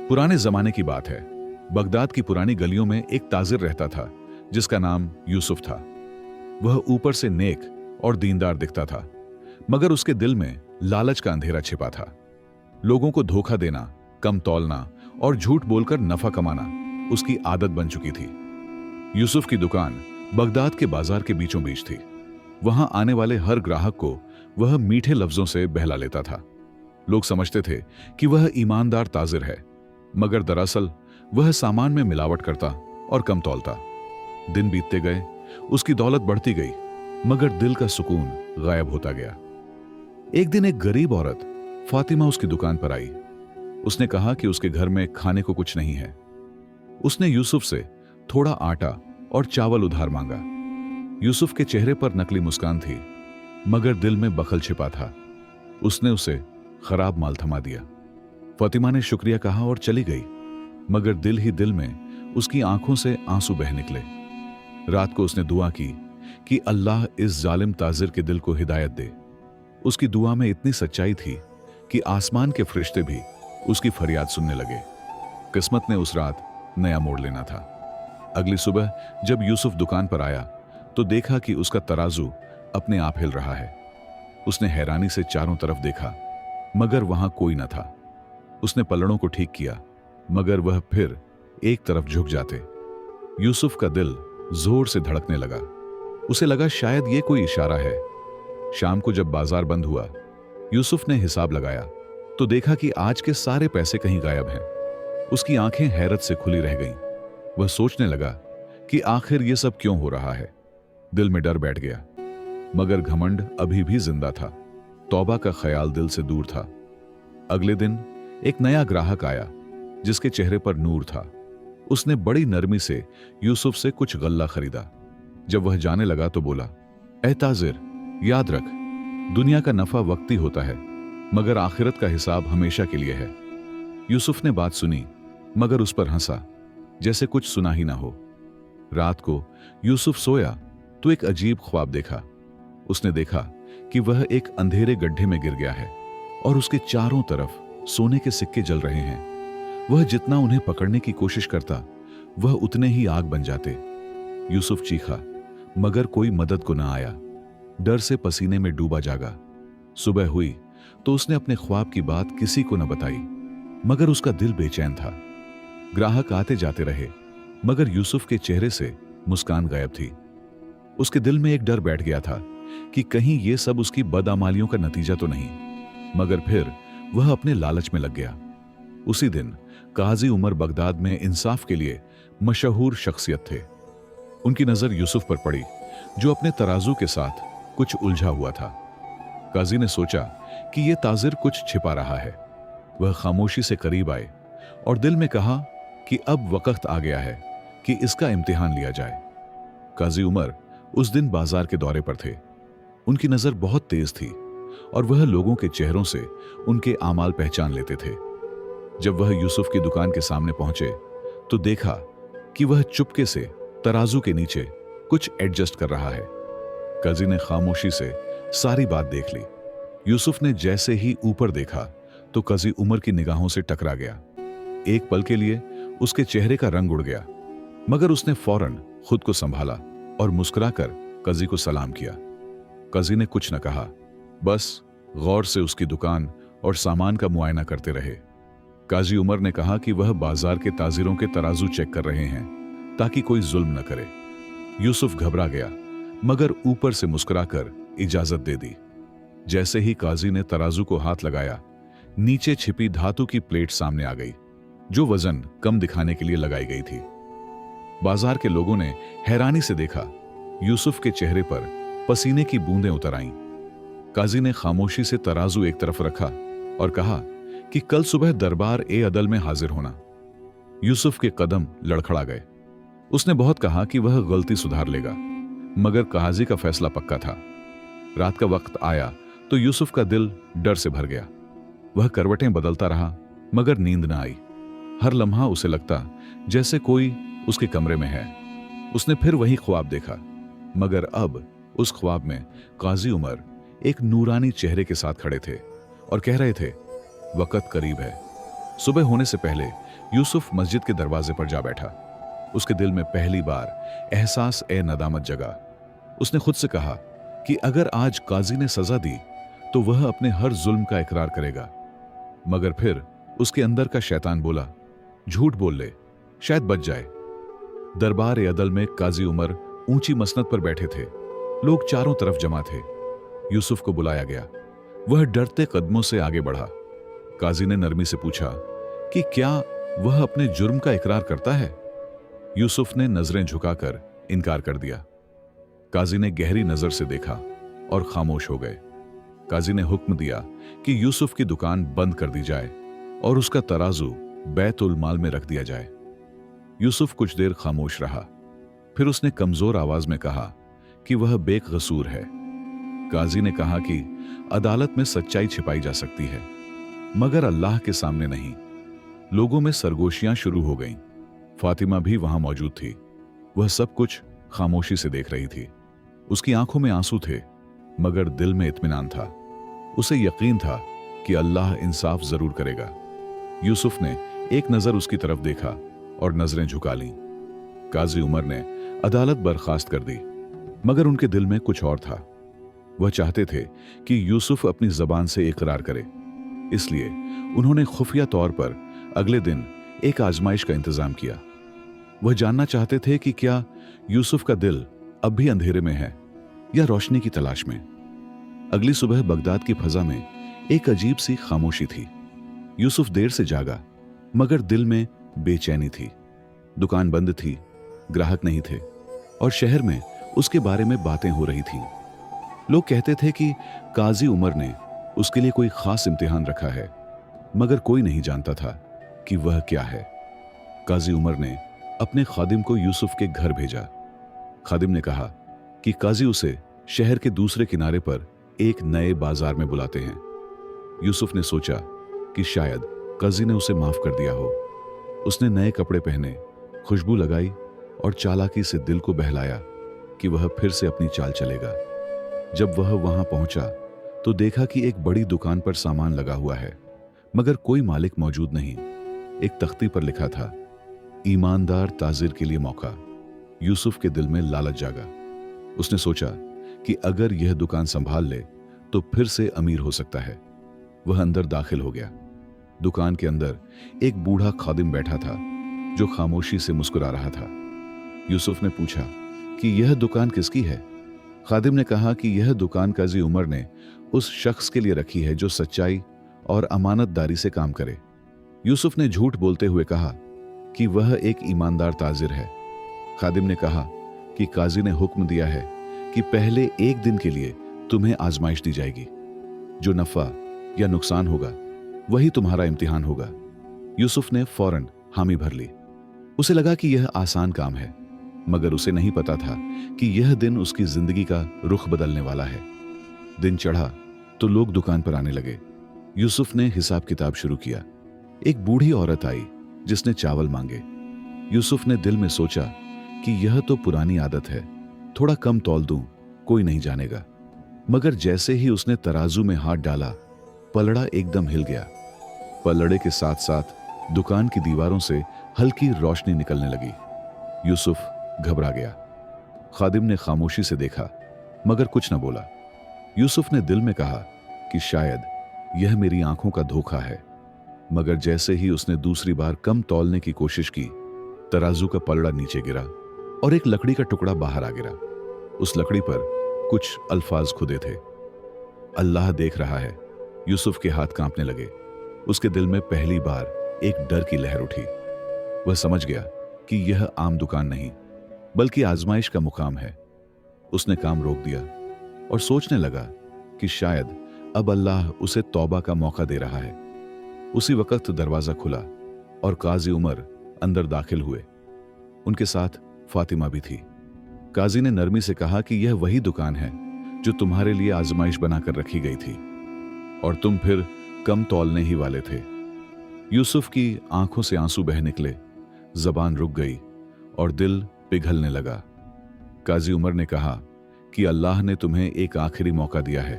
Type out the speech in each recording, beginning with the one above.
पुराने जमाने की बात है। बगदाद की पुरानी गलियों में एक ताजिर रहता था जिसका नाम यूसुफ था। वह ऊपर से नेक और दीनदार दिखता था, मगर उसके दिल में लालच का अंधेरा छिपा था। लोगों को धोखा देना, कम तौलना और झूठ बोलकर नफा कमाना उसकी आदत बन चुकी थी। यूसुफ की दुकान बगदाद के बाजार के बीचों बीच थी। वहां आने वाले हर ग्राहक को वह मीठे लफ्जों से बहला लेता था। लोग समझते थे कि वह ईमानदार ताजिर है, मगर दरअसल वह सामान में मिलावट करता और कम तौलता। दिन बीतते गए, उसकी दौलत बढ़ती गई, मगर दिल का सुकून गायब होता गया। एक दिन एक गरीब औरत फातिमा उसकी दुकान पर आई। उसने कहा कि उसके घर में खाने को कुछ नहीं है। उसने यूसुफ से थोड़ा आटा और चावल उधार मांगा। यूसुफ के चेहरे पर नकली मुस्कान थी, मगर दिल में बखल छिपा था। उसने उसे खराब माल थमा दिया। फातिमा ने शुक्रिया कहा और चली गई, मगर दिल ही दिल में उसकी आंखों से आंसू बह निकले। रात को उसने दुआ की कि अल्लाह इस जालिम ताजिर के दिल को हिदायत दे। उसकी दुआ में इतनी सच्चाई थी कि आसमान के फरिश्ते भी उसकी फरियाद सुनने लगे। किस्मत ने उस रात नया मोड़ लेना था। अगली सुबह जब यूसुफ दुकान पर आया तो देखा कि उसका तराजू अपने आप हिल रहा है। उसने हैरानी से चारों तरफ देखा, मगर वहां कोई न था। उसने पलड़ों को ठीक किया, मगर वह फिर एक तरफ झुक जाते। यूसुफ का दिल जोर से धड़कने लगा। उसे लगा शायद ये कोई इशारा है। शाम को जब बाजार बंद हुआ, यूसुफ ने हिसाब लगाया तो देखा कि आज के सारे पैसे कहीं गायब हैं। उसकी आंखें हैरत से खुली रह गईं। वह सोचने लगा कि आखिर ये सब क्यों हो रहा है। दिल में डर बैठ गया, मगर घमंड अभी भी जिंदा था। तौबा का ख्याल दिल से दूर था। अगले दिन एक नया ग्राहक आया जिसके चेहरे पर नूर था। उसने बड़ी नरमी से यूसुफ से कुछ गल्ला खरीदा। जब वह जाने लगा तो बोला, ऐ ताजिर, याद रख, दुनिया का नफा वक्ती होता है, मगर आखिरत का हिसाब हमेशा के लिए है। यूसुफ ने बात सुनी, मगर उस पर हंसा जैसे कुछ सुना ही ना हो। रात को यूसुफ सोया तो एक अजीब ख्वाब देखा। उसने देखा कि वह एक अंधेरे गड्ढे में गिर गया है और उसके चारों तरफ सोने के सिक्के जल रहे हैं। वह जितना उन्हें पकड़ने की कोशिश करता, वह उतने ही आग बन जाते। यूसुफ चीखा, मगर कोई मदद को ना आया। डर से पसीने में डूबा जागा। सुबह हुई तो उसने अपने ख्वाब की बात किसी को न बताई, मगर उसका दिल बेचैन था। ग्राहक आते जाते रहे, मगर यूसुफ के चेहरे से मुस्कान गायब थी। उसके दिल में एक डर बैठ गया था कि कहीं ये सब उसकी बदआमालियों का नतीजा तो नहीं। मगर फिर वह अपने लालच में लग गया। उसी दिन काजी उमर बगदाद में इंसाफ के लिए मशहूर शख्सियत थे। उनकी नजर यूसुफ पर पड़ी, जो अपने तराजू के साथ कुछ उलझा हुआ था। काजी ने सोचा कि यह ताजिर कुछ छिपा रहा है। वह खामोशी से करीब आए और दिल में कहा कि अब वक्त आ गया है कि इसका इम्तिहान लिया जाए। काजी उमर उस दिन बाजार के दौरे पर थे। उनकी नजर बहुत तेज थी और वह लोगों के चेहरों से उनके आमाल पहचान लेते थे। जब वह यूसुफ की दुकान के सामने पहुंचे तो देखा कि वह चुपके से तराजू के नीचे कुछ एडजस्ट कर रहा है। काजी ने खामोशी से सारी बात देख ली। यूसुफ ने जैसे ही ऊपर देखा तो काजी उमर की निगाहों से टकरा गया। एक पल के लिए उसके चेहरे का रंग उड़ गया, मगर उसने फौरन खुद को संभाला और मुस्कुराकर काजी को सलाम किया। काजी ने कुछ न कहा, बस गौर से उसकी दुकान और सामान का मुआयना करते रहे। काजी उमर ने कहा कि वह बाजार के ताजिरों के तराजू चेक कर रहे हैं ताकि कोई जुल्म न करे। यूसुफ घबरा गया, मगर ऊपर से मुस्कुराकर इजाजत दे दी। जैसे ही काजी ने तराजू को हाथ लगाया, नीचे छिपी धातु की प्लेट सामने आ गई, जो वजन कम दिखाने के लिए लगाई गई थी। बाजार के लोगों ने हैरानी से देखा। यूसुफ के चेहरे पर पसीने की बूंदें उतर आईं। काजी ने खामोशी से तराजू एक तरफ रखा और कहा कि कल सुबह दरबार ए अदल में हाजिर होना। यूसुफ के कदम लड़खड़ा गए। उसने बहुत कहा कि वह गलती सुधार लेगा, मगर काजी का फैसला पक्का था। रात का वक्त आया तो यूसुफ का दिल डर से भर गया। वह करवटें बदलता रहा, मगर नींद न आई। हर लम्हा उसे लगता जैसे कोई उसके कमरे में है। उसने फिर वही ख्वाब देखा, मगर अब उस ख्वाब में काजी उमर एक नूरानी चेहरे के साथ खड़े थे और कह रहे थे, वक्त करीब है। सुबह होने से पहले यूसुफ मस्जिद के दरवाजे पर जा बैठा। उसके दिल में पहली बार एहसास ए नदामत जगा। उसने खुद से कहा कि अगर आज काजी ने सजा दी तो वह अपने हर जुल्म का इकरार करेगा। मगर फिर उसके अंदर का शैतान बोला, झूठ बोल ले, शायद बच जाए। दरबार ए अदल में काजी उमर ऊंची मसनद पर बैठे थे। लोग चारों तरफ जमा थे। यूसुफ को बुलाया गया। वह डरते कदमों से आगे बढ़ा। काजी ने नरमी से पूछा कि क्या वह अपने जुर्म का इकरार करता है। यूसुफ ने नजरें झुकाकर इनकार कर दिया। काजी ने गहरी नजर से देखा और खामोश हो गए। काजी ने हुक्म दिया कि यूसुफ की दुकान बंद कर दी जाए और उसका तराजू बैतुल माल में रख दिया जाए। यूसुफ कुछ देर खामोश रहा। फिर उसने कमजोर आवाज में कहा कि वह बेकसूर है। काजी ने कहा कि अदालत में सच्चाई छिपाई जा सकती है, मगर अल्लाह के सामने नहीं। लोगों में सरगोशियां शुरू हो गईं। फातिमा भी वहां मौजूद थी। वह सब कुछ खामोशी से देख रही थी। उसकी आंखों में आंसू थे, मगर दिल में इत्मीनान था। उसे यकीन था कि अल्लाह इंसाफ जरूर करेगा। यूसुफ ने एक नजर उसकी तरफ देखा और नजरें झुका लीं। काजी उमर ने अदालत बर्खास्त कर दी, मगर उनके दिल में कुछ और था। वह चाहते थे कि यूसुफ अपनी जबान से इकरार करे। इसलिए उन्होंने खुफिया तौर पर अगले दिन एक आजमाइश का इंतजाम किया। वह जानना चाहते थे कि क्या यूसुफ का दिल अब भी अंधेरे में है या रोशनी की तलाश में। अगली सुबह बगदाद की फजा में एक अजीब सी खामोशी थी। यूसुफ देर से जागा, मगर दिल में बेचैनी थी। दुकान बंद थी, ग्राहक नहीं थे और शहर में उसके बारे में बातें हो रही थीं। लोग कहते थे कि काजी उमर ने उसके लिए कोई खास इम्तिहान रखा है, मगर कोई नहीं जानता था कि वह क्या है। काजी उमर ने अपने खादिम को यूसुफ के घर भेजा। खादिम ने कहा कि काजी उसे शहर के दूसरे किनारे पर एक नए बाजार में बुलाते हैं। यूसुफ ने सोचा कि शायद काजी ने उसे माफ कर दिया हो। उसने नए कपड़े पहने, खुशबू लगाई और चालाकी से दिल को बहलाया कि वह फिर से अपनी चाल चलेगा। जब वह वहां पहुंचा तो देखा कि एक बड़ी दुकान पर सामान लगा हुआ है, मगर कोई मालिक मौजूद नहीं। एक तख्ती पर लिखा था, ईमानदार ताजिर के लिए मौका। यूसुफ के दिल में लालच जागा। उसने सोचा कि अगर यह दुकान संभाल ले तो फिर से अमीर हो सकता है। वह अंदर दाखिल हो गया। दुकान के अंदर एक बूढ़ा खादिम बैठा था जो खामोशी से मुस्कुरा रहा था। यूसुफ ने पूछा कि यह दुकान किसकी है। खादिम ने कहा कि यह दुकान काजी उमर ने उस शख्स के लिए रखी है जो सच्चाई और अमानतदारी से काम करे। यूसुफ ने झूठ बोलते हुए कहा कि वह एक ईमानदार ताजिर है। खादिम ने कहा कि काजी ने हुक्म दिया है कि पहले एक दिन के लिए तुम्हें आजमाइश दी जाएगी। जो नफा या नुकसान होगा वही तुम्हारा इम्तिहान होगा। यूसुफ ने फौरन हामी भर ली। उसे लगा कि यह आसान काम है, मगर उसे नहीं पता था कि यह दिन उसकी जिंदगी का रुख बदलने वाला है। दिन चढ़ा तो लोग दुकान पर आने लगे। यूसुफ ने हिसाब किताब शुरू किया। एक बूढ़ी औरत आई जिसने चावल मांगे। यूसुफ ने दिल में सोचा कि यह तो पुरानी आदत है, थोड़ा कम तौल दूं, कोई नहीं जानेगा। मगर जैसे ही उसने तराजू में हाथ डाला, पलड़ा एकदम हिल गया। पलड़े के साथ साथ दुकान की दीवारों से हल्की रोशनी निकलने लगी। यूसुफ घबरा गया। खादिम ने खामोशी से देखा, मगर कुछ न बोला। यूसुफ ने दिल में कहा कि शायद यह मेरी आंखों का धोखा है। मगर जैसे ही उसने दूसरी बार कम तौलने की कोशिश की, तराजू का पलड़ा नीचे गिरा और एक लकड़ी का टुकड़ा बाहर आ गिरा। उस लकड़ी पर कुछ अल्फाज खुदे थे, अल्लाह देख रहा है। यूसुफ के हाथ कांपने लगे। उसके दिल में पहली बार एक डर की लहर उठी। वह समझ गया कि यह आम दुकान नहीं, बल्कि आजमाइश का मुकाम है। उसने काम रोक दिया और सोचने लगा कि शायद अब अल्लाह उसे तौबा का मौका दे रहा है। उसी वक्त दरवाजा खुला और काजी उमर अंदर दाखिल हुए। उनके साथ फातिमा भी थी। काजी ने नरमी से कहा कि यह वही दुकान है जो तुम्हारे लिए आजमाइश बनाकर रखी गई थी और तुम फिर कम तौलने ही वाले थे। यूसुफ की आंखों से आंसू बह निकले, जबान रुक गई और दिल पिघलने लगा। काजी उमर ने कहा कि अल्लाह ने तुम्हें एक आखिरी मौका दिया है।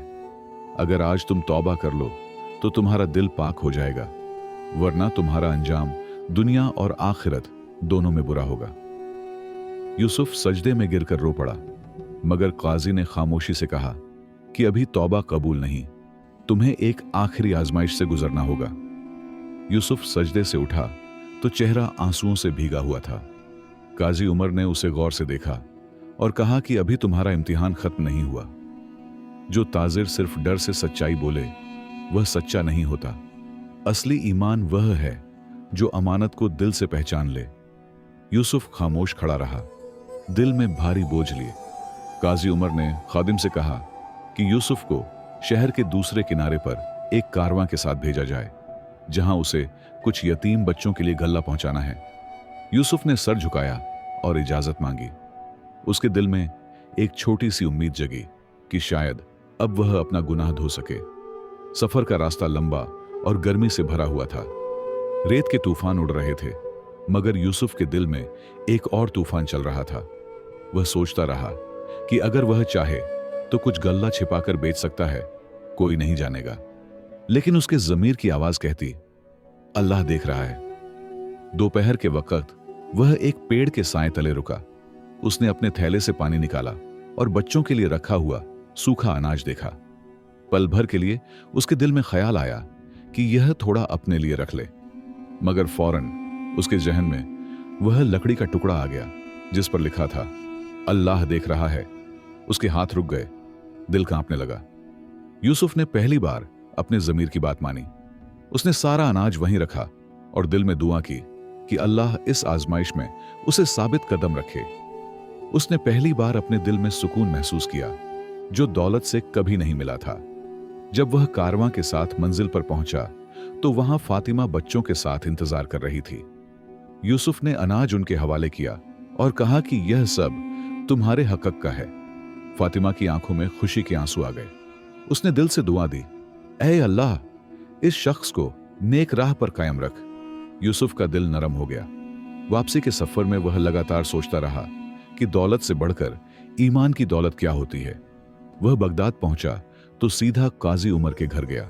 अगर आज तुम तौबा कर लो तो तुम्हारा दिल पाक हो जाएगा। वरना तुम्हारा अंजाम दुनिया और आखिरत दोनों में बुरा होगा। यूसुफ सजदे में गिरकर रो पड़ा, मगर काजी ने खामोशी से कहा कि अभी तौबा कबूल नहीं, तुम्हें एक आखिरी आजमाइश से गुजरना होगा। यूसुफ सजदे से उठा तो चेहरा आंसुओं से भीगा हुआ था। काजी उमर ने उसे गौर से देखा और कहा कि अभी तुम्हारा इम्तिहान खत्म नहीं हुआ। जो ताजिर सिर्फ डर से सच्चाई बोले वह सच्चा नहीं होता। असली ईमान वह है जो अमानत को दिल से पहचान ले। यूसुफ खामोश खड़ा रहा, दिल में भारी बोझ लिए। काजी उमर ने खादिम से कहा कि यूसुफ को शहर के दूसरे किनारे पर एक कारवां के साथ भेजा जाए, जहां उसे कुछ यतीम बच्चों के लिए गल्ला पहुंचाना है। यूसुफ ने सर झुकाया और इजाजत मांगी। उसके दिल में एक छोटी सी उम्मीद जगी कि शायद अब वह अपना गुनाह धो सके। सफर का रास्ता लंबा और गर्मी से भरा हुआ था। रेत के तूफान उड़ रहे थे, मगर यूसुफ के दिल में एक और तूफान चल रहा था। वह सोचता रहा कि अगर वह चाहे तो कुछ गल्ला छिपाकर बेच सकता है, कोई नहीं जानेगा। लेकिन उसके ज़मीर की आवाज कहती, अल्लाह देख रहा है। दोपहर के वक्त वह एक पेड़ के साए तले रुका। उसने अपने थैले से पानी निकाला और बच्चों के लिए रखा हुआ सूखा अनाज देखा। पल भर के लिए उसके दिल में ख्याल आया कि यह थोड़ा अपने लिए रख ले, मगर फौरन उसके जहन में वह लकड़ी का टुकड़ा आ गया जिस पर लिखा था, अल्लाह देख रहा है। उसके हाथ रुक गए, दिल कांपने लगा। यूसुफ ने पहली बार अपने ज़मीर की बात मानी। उसने सारा अनाज वहीं रखा और दिल में दुआ की कि अल्लाह इस आजमाइश में उसे साबित कदम रखे। उसने पहली बार अपने दिल में सुकून महसूस किया, जो दौलत से कभी नहीं मिला था। जब वह कारवां के साथ मंजिल पर पहुंचा तो वहां फातिमा बच्चों के साथ इंतजार कर रही थी। यूसुफ ने अनाज उनके हवाले किया और कहा कि यह सब तुम्हारे हक का है। फातिमा की आंखों में खुशी के आंसू आ गए। उसने दिल से दुआ दी, ऐ अल्लाह, इस शख्स को नेक राह पर कायम रख। यूसुफ का दिल नरम हो गया। वापसी के सफर में वह लगातार सोचता रहा कि दौलत से बढ़कर ईमान की दौलत क्या होती है। वह बगदाद पहुंचा तो सीधा काजी उमर के घर गया।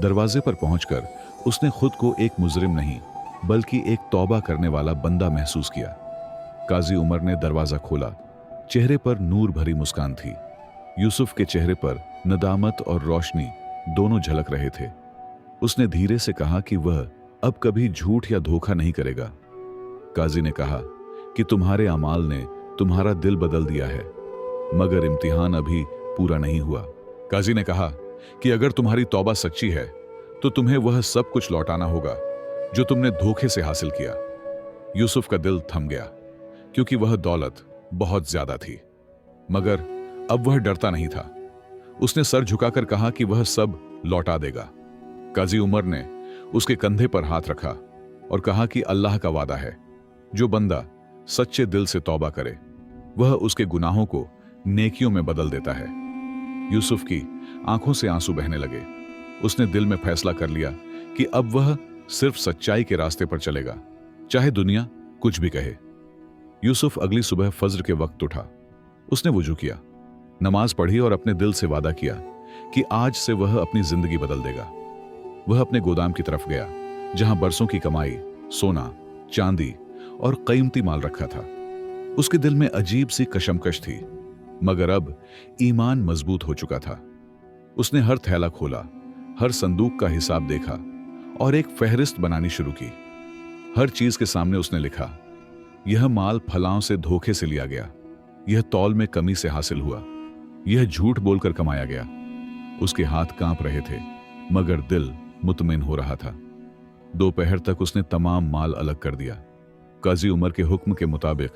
दरवाजे पर पहुंचकर उसने खुद को एक मुजरिम नहीं बल्कि एक तौबा करने वाला बंदा महसूस किया। काजी उमर ने दरवाजा खोला। चेहरे पर नूर भरी मुस्कान थी। यूसुफ के चेहरे पर नदामत और रोशनी दोनों झलक रहे थे। उसने धीरे से कहा कि वह अब कभी झूठ या धोखा नहीं करेगा। काजी ने कहा कि तुम्हारे अमाल ने तुम्हारा दिल बदल दिया है, मगर इम्तिहान अभी पूरा नहीं हुआ। काजी ने कहा कि अगर तुम्हारी तौबा सच्ची है तो तुम्हें वह सब कुछ लौटाना होगा जो तुमने धोखे से हासिल किया। यूसुफ का दिल थम गया, क्योंकि वह दौलत बहुत ज्यादा थी, मगर अब वह डरता नहीं था। उसने सर झुकाकर कहा कि वह सब लौटा देगा। काजी उमर ने उसके कंधे पर हाथ रखा और कहा कि अल्लाह का वादा है, जो बंदा सच्चे दिल से तौबा करे वह उसके गुनाहों को नेकियों में बदल देता है। यूसुफ की आंखों से आंसू बहने लगे। उसने दिल में फैसला कर लिया कि अब वह सिर्फ सच्चाई के रास्ते पर चलेगा, चाहे दुनिया कुछ भी कहे। यूसुफ अगली सुबह फज्र के वक्त उठा। उसने वुजू किया, नमाज पढ़ी और अपने दिल से वादा किया कि आज से वह अपनी जिंदगी बदल देगा। वह अपने गोदाम की तरफ गया, जहां बरसों की कमाई, सोना, चांदी और कीमती माल रखा था। उसके दिल में अजीब सी कशमकश थी, मगर अब ईमान मजबूत हो चुका था। उसने हर थैला खोला, हर संदूक का हिसाब देखा और एक फहरिस्त बनानी शुरू की। हर चीज के सामने उसने लिखा, यह माल फलाओं से धोखे से लिया गया, यह तौल में कमी से हासिल हुआ, यह झूठ बोलकर कमाया गया। उसके हाथ कांप रहे थे, मगर दिल मुतमिन हो रहा था। दोपहर तक उसने तमाम माल अलग कर दिया। काजी उमर के हुक्म के मुताबिक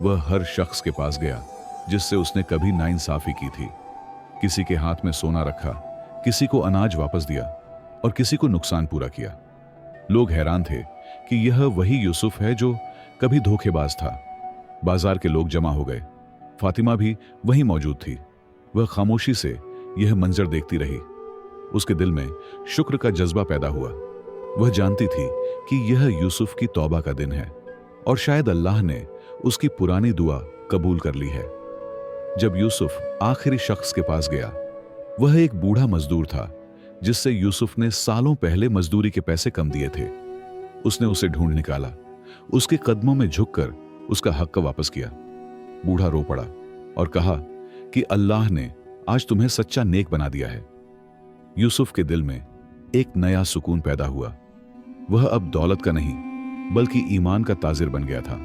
वह हर शख्स के पास गया जिससे उसने कभी नाइंसाफी की थी। किसी के हाथ में सोना रखा, किसी को अनाज वापस दिया और किसी को नुकसान पूरा किया। लोग हैरान थे कि यह वही यूसुफ है जो कभी धोखेबाज था। बाजार के लोग जमा हो गए। फातिमा भी वहीं मौजूद थी। वह खामोशी से यह मंजर देखती रही। उसके दिल में शुक्र का जज्बा पैदा हुआ। वह जानती थी कि यह यूसुफ की तौबा का दिन है और शायद अल्लाह ने उसकी पुरानी दुआ कबूल कर ली है। जब यूसुफ आखिरी शख्स के पास गया, वह एक बूढ़ा मजदूर था जिससे यूसुफ ने सालों पहले मजदूरी के पैसे कम दिए थे। उसने उसे ढूंढ निकाला, उसके कदमों में झुककर उसका हक वापस किया। बूढ़ा रो पड़ा और कहा कि अल्लाह ने आज तुम्हें सच्चा नेक बना दिया है। यूसुफ के दिल में एक नया सुकून पैदा हुआ। वह अब दौलत का नहीं बल्कि ईमान का ताजिर बन गया था।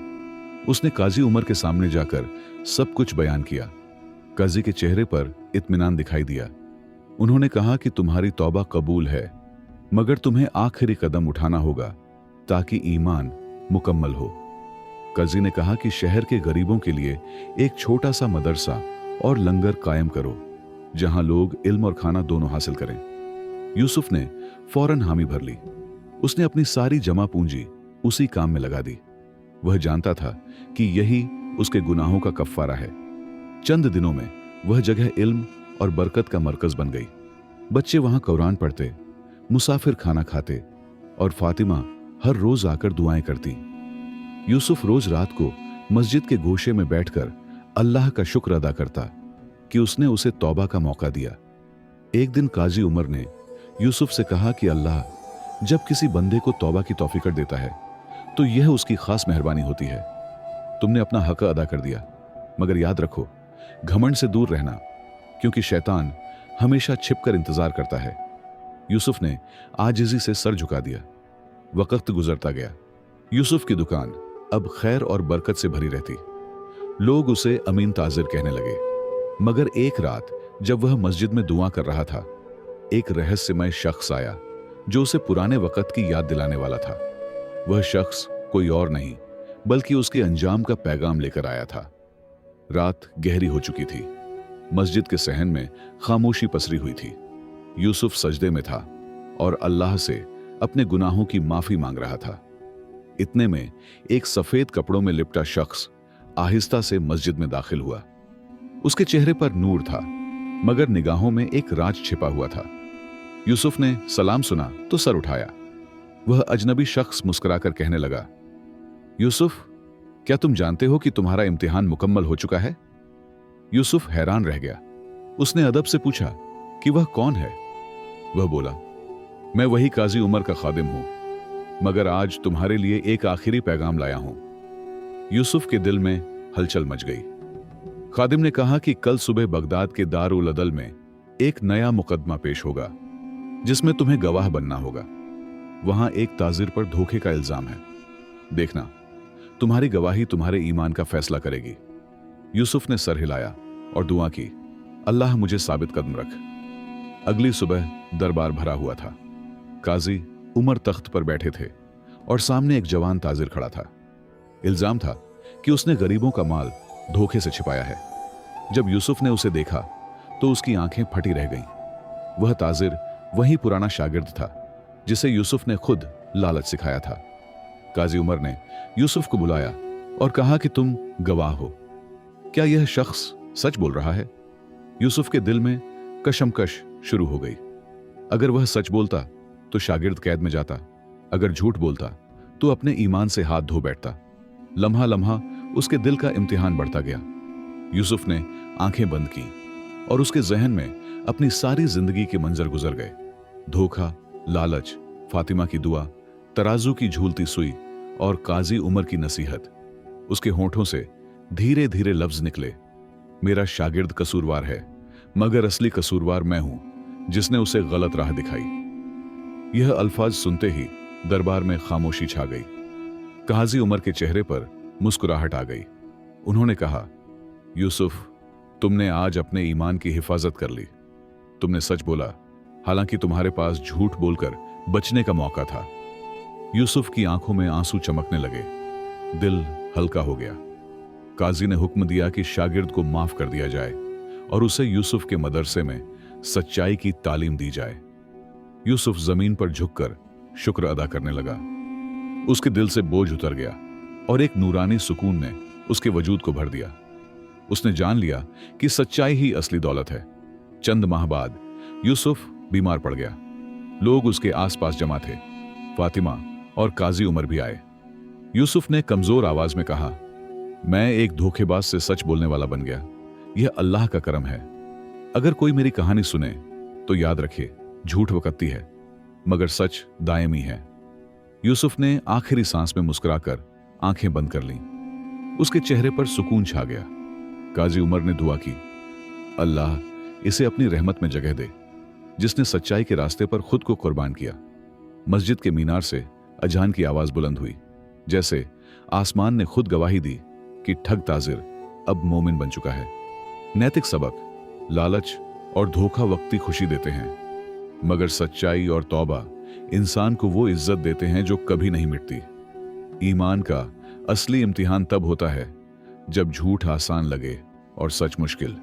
उसने काजी उमर के सामने जाकर सब कुछ बयान किया। काजी के चेहरे पर इत्मीनान दिखाई दिया। उन्होंने कहा कि तुम्हारी तौबा कबूल है, मगर तुम्हें आखिरी कदम उठाना होगा ताकि ईमान मुकम्मल हो। काजी ने कहा कि शहर के गरीबों के लिए एक छोटा सा मदरसा और लंगर कायम करो जहां लोग इल्म और खाना दोनों हासिल करें। यूसुफ ने फौरन हामी भर ली। उसने अपनी सारी जमा पूंजी उसी काम में लगा दी। वह जानता था कि यही उसके गुनाहों का कफ्फारा है। चंद दिनों में वह जगह इल्म और बरकत का मरकज बन गई। बच्चे वहां कुरान पढ़ते, मुसाफिर खाना खाते और फातिमा हर रोज आकर दुआएं करती। यूसुफ रोज रात को मस्जिद के गोशे में बैठकर अल्लाह का शुक्र अदा करता कि उसने उसे तौबा का मौका दिया। एक दिन काजी उमर ने यूसुफ से कहा कि अल्लाह जब किसी बंदे को तौबा की तौफीक कर देता है तो यह उसकी खास मेहरबानी होती है। तुमने अपना हक अदा कर दिया, मगर याद रखो घमंड से दूर रहना, क्योंकि शैतान हमेशा छिपकर इंतजार करता है। यूसुफ ने आजिजी से सर झुका दिया। वक्त गुजरता गया। यूसुफ की दुकान अब खैर और बरकत से भरी रहती। लोग उसे अमीन ताजिर कहने लगे। मगर एक रात जब वह मस्जिद में दुआ कर रहा था, एक रहस्यमय शख्स आया जो उसे पुराने वक्त की याद दिलाने वाला था। वह शख्स कोई और नहीं बल्कि उसके अंजाम का पैगाम लेकर आया था। रात गहरी हो चुकी थी। मस्जिद के सहन में खामोशी पसरी हुई थी। यूसुफ सजदे में था और अल्लाह से अपने गुनाहों की माफी मांग रहा था। इतने में एक सफेद कपड़ों में लिपटा शख्स आहिस्ता से मस्जिद में दाखिल हुआ। उसके चेहरे पर नूर था, मगर निगाहों में एक राज छिपा हुआ था। यूसुफ ने सलाम सुना तो सर उठाया। वह अजनबी शख्स मुस्कुराकर कहने लगा, यूसुफ, क्या तुम जानते हो कि तुम्हारा इम्तिहान मुकम्मल हो चुका है? यूसुफ हैरान रह गया। उसने अदब से पूछा कि वह कौन है? वह बोला, मैं वही काजी उमर का खादिम हूं, मगर आज तुम्हारे लिए एक आखिरी पैगाम लाया हूं। यूसुफ के दिल में हलचल मच गई। खादिम ने कहा कि कल सुबह बगदाद के दारुल अदल में एक नया मुकदमा पेश होगा जिसमें तुम्हें गवाह बनना होगा। वहां एक ताजिर पर धोखे का इल्जाम है। देखना, तुम्हारी गवाही तुम्हारे ईमान का फैसला करेगी। यूसुफ ने सर हिलाया और दुआ की, अल्लाह मुझे साबित कदम रख। अगली सुबह दरबार भरा हुआ था। काजी उमर तख्त पर बैठे थे और सामने एक जवान ताजिर खड़ा था। इल्जाम था कि उसने गरीबों का माल धोखे से छिपाया है। जब यूसुफ ने उसे देखा तो उसकी आंखें फटी रह गईं। वह ताजिर वही पुराना शागिर्द था जिसे यूसुफ ने खुद लालच सिखाया था। काजी उमर ने यूसुफ को बुलाया और कहा कि तुम गवाह हो। क्या यह शख्स सच बोल रहा है? यूसुफ के दिल में कशमकश शुरू हो गई। अगर वह सच बोलता तो शागिर्द कैद में जाता, अगर झूठ बोलता तो अपने ईमान से हाथ धो बैठता। लम्हा लम्हा उसके दिल का इम्तिहान बढ़ता गया। यूसुफ ने आंखें बंद की और उसके जहन में अपनी सारी जिंदगी के मंजर गुजर गए। धोखा, लालच, फातिमा की दुआ, तराजू की झूलती सुई और काजी उमर की नसीहत। उसके होंठों से धीरे धीरे लफ्ज निकले, मेरा शागिर्द कसूरवार है, मगर असली कसूरवार मैं हूं जिसने उसे गलत राह दिखाई। यह अल्फाज सुनते ही दरबार में खामोशी छा गई। काजी उमर के चेहरे पर मुस्कुराहट आ गई। उन्होंने कहा, यूसुफ, तुमने आज अपने ईमान की हिफाजत कर ली। तुमने सच बोला, हालांकि तुम्हारे पास झूठ बोलकर बचने का मौका था। यूसुफ की आंखों में आंसू चमकने लगे। दिल हल्का हो गया। काजी ने हुक्म दिया कि शागिर्द को माफ कर दिया जाए और उसे यूसुफ के मदरसे में सच्चाई की तालीम दी जाए। यूसुफ जमीन पर झुककर शुक्र अदा करने लगा। उसके दिल से बोझ उतर गया और एक नूरानी सुकून ने उसके वजूद को भर दिया। उसने जान लिया कि सच्चाई ही असली दौलत है। चंद माह बाद यूसुफ बीमार पड़ गया। लोग उसके आसपास जमा थे। फातिमा और काजी उमर भी आए। यूसुफ ने कमजोर आवाज में कहा, मैं एक धोखेबाज से सच बोलने वाला बन गया। यह अल्लाह का करम है। अगर कोई मेरी कहानी सुने तो याद रखिए, झूठ वकत्ती है मगर सच दायमी है। यूसुफ ने आखिरी सांस में मुस्कुराकर आंखें बंद कर लीं। उसके चेहरे पर सुकून छा गया। काजी उमर ने दुआ की, अल्लाह इसे अपनी रहमत में जगह दे, जिसने सच्चाई के रास्ते पर खुद को कुर्बान किया। मस्जिद के मीनार से अजान की आवाज बुलंद हुई, जैसे आसमान ने खुद गवाही दी कि ठग ताजिर अब मोमिन बन चुका है। नैतिक सबक, लालच और धोखा वक्ती खुशी देते हैं, मगर सच्चाई और तौबा इंसान को वो इज्जत देते हैं जो कभी नहीं मिटती। ईमान का असली इम्तिहान तब होता है जब झूठ आसान लगे और सच मुश्किल।